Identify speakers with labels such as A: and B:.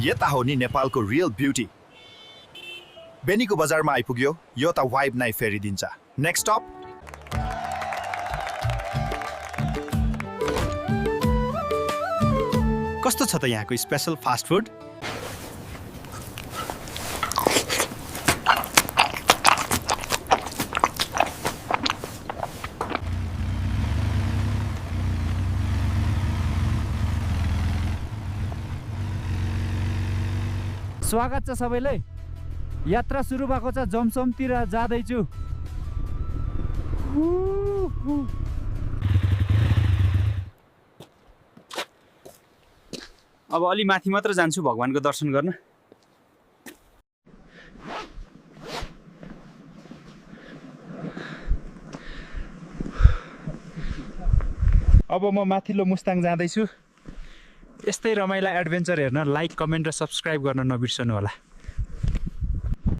A: यता हो नि नेपालको रियल ब्युटी। बेनीको बजारमा आइपुग्यो, यो त वाइब नै फेरिदिन्छ। नेक्स्ट स्टप कस्तो छ त यहाँको स्पेशल फास्ट फुड?
B: स्वागत छ सबैलाई। यात्रा सुरु भएको छ, जमसमतिर जाँदैछु। अब अलि माथि मात्र जान्छु भगवानको दर्शन गर्न। अब म माथिल्लो मुस्ताङ जाँदैछु। यस्तै रमाइला एडभेन्चर हेर्न लाइक, कमेन्ट र सब्सक्राइब गर्न नबिर्सनु होला।